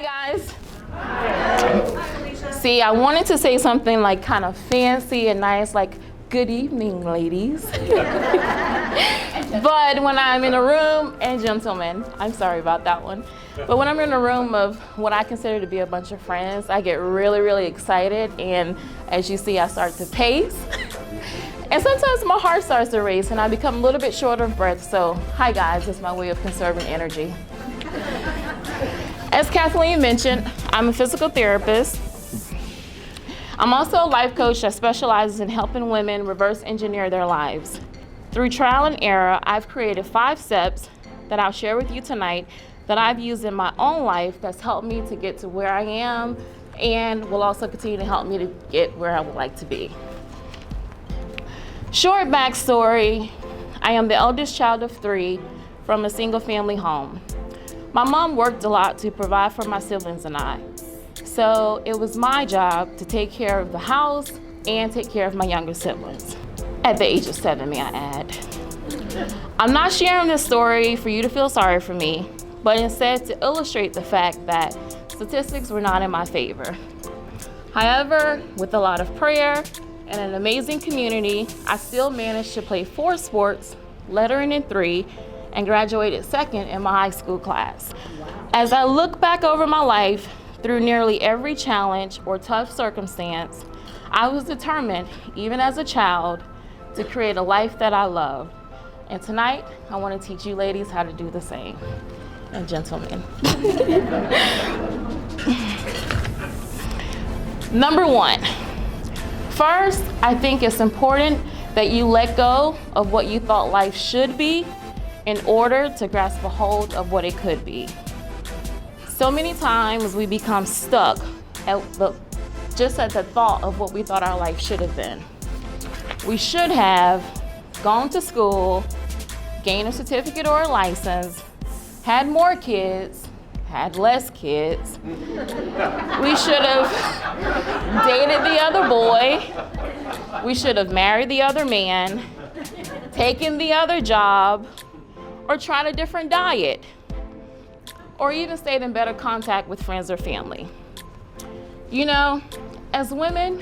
Hi guys. See, I wanted to say something like kind of fancy and nice, like good evening, ladies. But when I'm in a room, and gentlemen, I'm sorry about that one. But when I'm in a room of what I consider to be a bunch of friends, I get really, really excited. And as you see, I start to pace. And sometimes my heart starts to race and I become a little bit short of breath. So, hi guys, it's my way of conserving energy. As Kathleen mentioned, I'm a physical therapist. I'm also a life coach that specializes in helping women reverse engineer their lives. Through trial and error, I've created 5 steps that I'll share with you tonight that I've used in my own life that's helped me to get to where I am and will also continue to help me to get where I would like to be. Short backstory, I am the eldest child of 3 from a single family home. My mom worked a lot to provide for my siblings and I. So it was my job to take care of the house and take care of my younger siblings. At the age of 7, may I add. I'm not sharing this story for you to feel sorry for me, but instead to illustrate the fact that statistics were not in my favor. However, with a lot of prayer and an amazing community, I still managed to play 4 sports, lettering in 3, and graduated 2nd in my high school class. As I look back over my life through nearly every challenge or tough circumstance, I was determined, even as a child, to create a life that I loved. And tonight, I want to teach you ladies how to do the same. And gentlemen. Number 1. First, I think it's important that you let go of what you thought life should be in order to grasp a hold of what it could be. So many times we become stuck just at the thought of what we thought our life should have been. We should have gone to school, gained a certificate or a license, had more kids, had less kids. We should have dated the other boy. We should have married the other man, taken the other job, or tried a different diet, or even stayed in better contact with friends or family. You know, as women,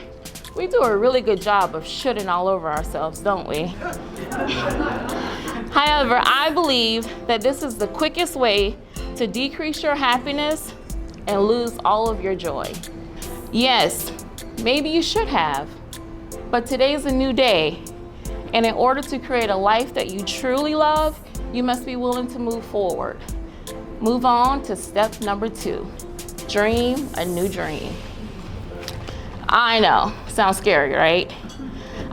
we do a really good job of shooting all over ourselves, don't we? However, I believe that this is the quickest way to decrease your happiness and lose all of your joy. Yes, maybe you should have, but today's a new day, and in order to create a life that you truly love, you must be willing to move forward. Move on to step number 2. Dream a new dream. I know, sounds scary, right?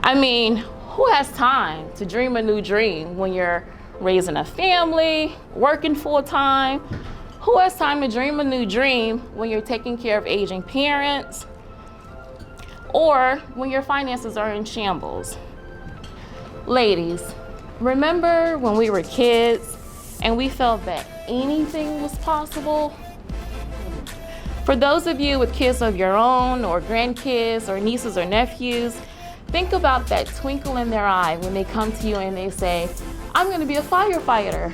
I mean, who has time to dream a new dream when you're raising a family, working full time? Who has time to dream a new dream when you're taking care of aging parents or when your finances are in shambles? Ladies, remember when we were kids and we felt that anything was possible? For those of you with kids of your own or grandkids or nieces or nephews, think about that twinkle in their eye when they come to you and they say, I'm going to be a firefighter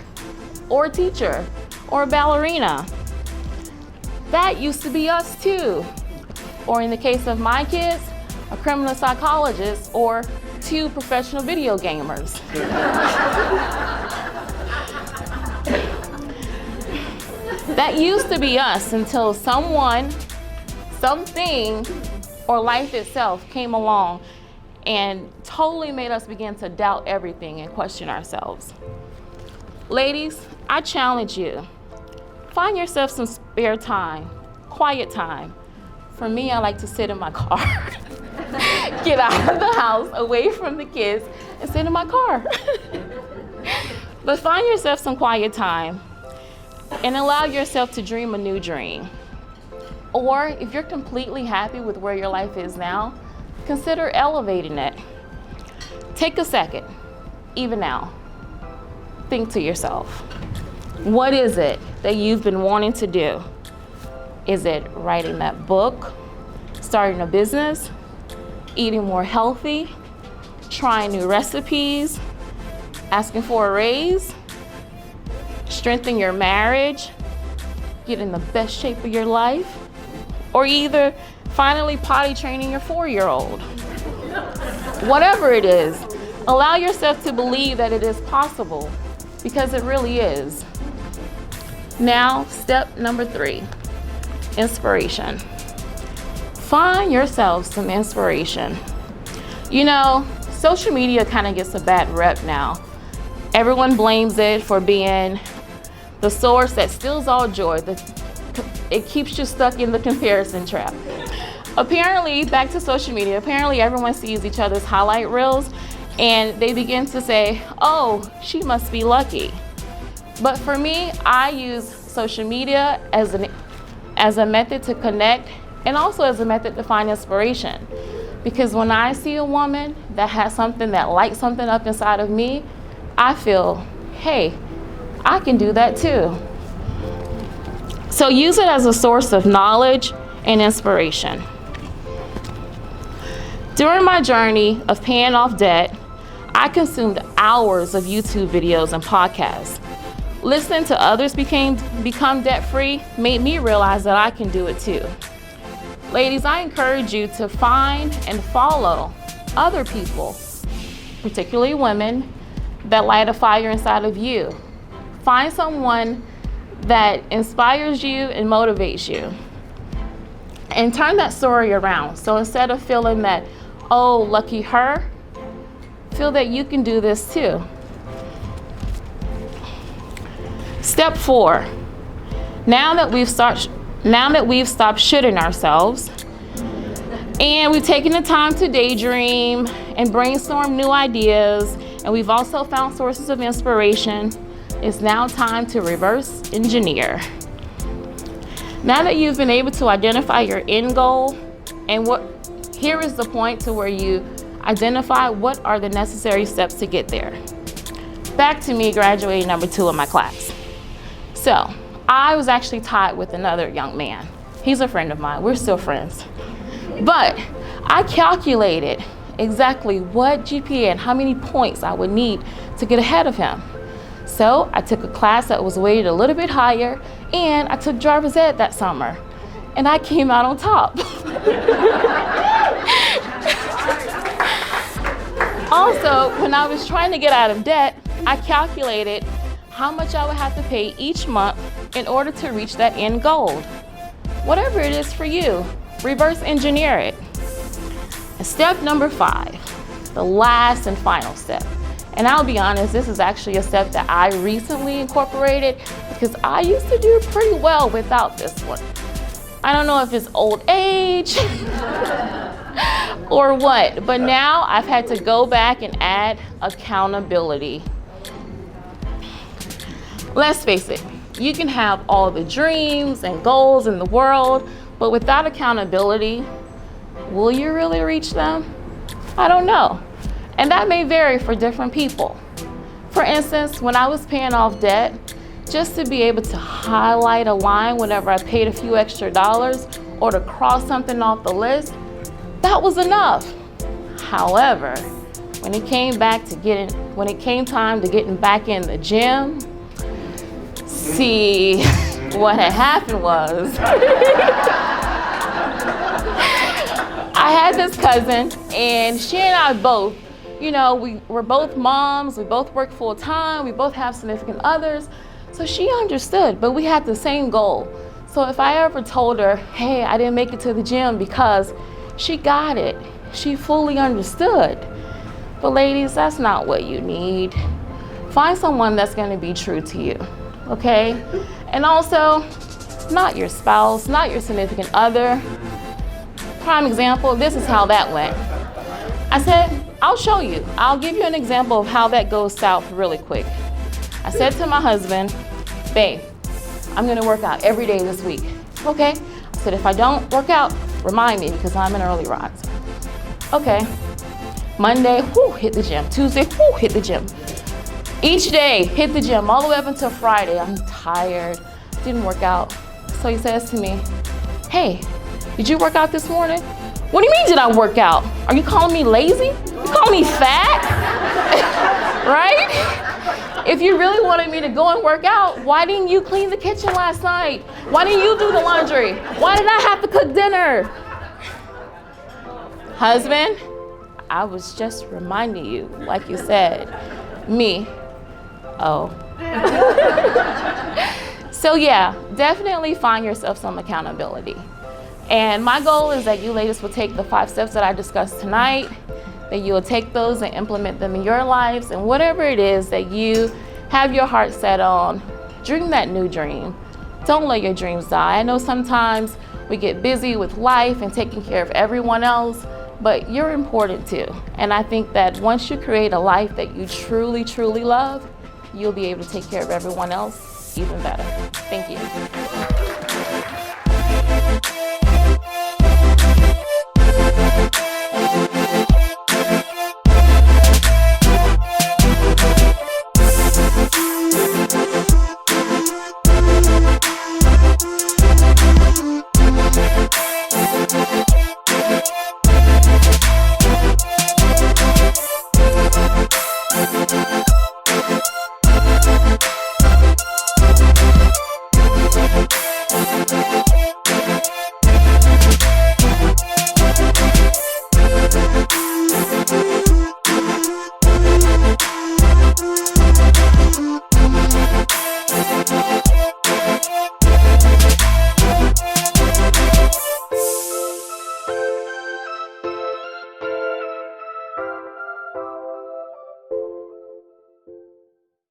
or a teacher or a ballerina. That used to be us too. Or in the case of my kids, a criminal psychologist or 2 professional video gamers. That used to be us until someone, something, or life itself came along and totally made us begin to doubt everything and question ourselves. Ladies, I challenge you. Find yourself some spare time, quiet time. For me, I like to sit in my car. Get out of the house, away from the kids, and sit in my car. But find yourself some quiet time and allow yourself to dream a new dream. Or if you're completely happy with where your life is now, consider elevating it. Take a second, even now. Think to yourself, what is it that you've been wanting to do? Is it writing that book, starting a business, eating more healthy, trying new recipes, asking for a raise, strengthen your marriage, get in the best shape of your life, or either finally potty training your 4-year-old. Whatever it is, allow yourself to believe that it is possible, because it really is. Now, step number 3, inspiration. Find yourself some inspiration. You know, social media kind of gets a bad rep now. Everyone blames it for being the source that steals all joy. It keeps you stuck in the comparison trap. Apparently, back to social media, apparently everyone sees each other's highlight reels and they begin to say, oh, she must be lucky. But for me, I use social media as a method to connect and also as a method to find inspiration. Because when I see a woman that has something that lights something up inside of me, I feel, hey, I can do that too. So use it as a source of knowledge and inspiration. During my journey of paying off debt, I consumed hours of YouTube videos and podcasts. Listening to others become debt-free made me realize that I can do it too. Ladies, I encourage you to find and follow other people, particularly women, that light a fire inside of you. Find someone that inspires you and motivates you. And turn that story around. So instead of feeling that, oh, lucky her, feel that you can do this too. Step 4. Now that we've stopped shitting ourselves and we've taken the time to daydream and brainstorm new ideas, and we've also found sources of inspiration, it's now time to reverse engineer. Now that you've been able to identify your end goal, and here is the point to where you identify what are the necessary steps to get there. Back to me graduating number 2 in my class. So I was actually tied with another young man. He's a friend of mine. We're still friends. But I calculated exactly what GPA and how many points I would need to get ahead of him. So I took a class that was weighted a little bit higher, and I took driver's ed that summer. And I came out on top. Also, when I was trying to get out of debt, I calculated how much I would have to pay each month in order to reach that end goal. Whatever it is for you, reverse engineer it. And step number 5, the last and final step. And I'll be honest, this is actually a step that I recently incorporated because I used to do pretty well without this one. I don't know if it's old age or what, but now I've had to go back and add accountability. Let's face it, you can have all the dreams and goals in the world, but without accountability, will you really reach them? I don't know. And that may vary for different people. For instance, when I was paying off debt, just to be able to highlight a line whenever I paid a few extra dollars or to cross something off the list, that was enough. However, when it came time to getting back in the gym, see, what had happened was I had this cousin, and she and I both, we're both moms, we both work full time, we both have significant others. So she understood, but we had the same goal. So if I ever told her, hey, I didn't make it to the gym, because she got it, she fully understood. But ladies, that's not what you need. Find someone that's gonna be true to you, okay? And also, not your spouse, not your significant other. Prime example, this is how that went. I said, I'll show you. I'll give you an example of how that goes south really quick. I said to my husband, babe, I'm gonna work out every day this week. Okay. I said, if I don't work out, remind me because I'm an early rise. Okay. Monday, hit the gym. Tuesday, hit the gym. Each day, hit the gym all the way up until Friday. I'm tired, didn't work out. So he says to me, hey, did you work out this morning? What do you mean did I work out? Are you calling me lazy? You calling me fat? Right? If you really wanted me to go and work out, why didn't you clean the kitchen last night? Why didn't you do the laundry? Why did I have to cook dinner? Husband, I was just reminding you, like you said, me. Oh. So yeah, definitely find yourself some accountability. And my goal is that you ladies will take the 5 steps that I discussed tonight, that you will take those and implement them in your lives, and whatever it is that you have your heart set on, dream that new dream. Don't let your dreams die. I know sometimes we get busy with life and taking care of everyone else, but you're important too. And I think that once you create a life that you truly, truly love, you'll be able to take care of everyone else even better. Thank you.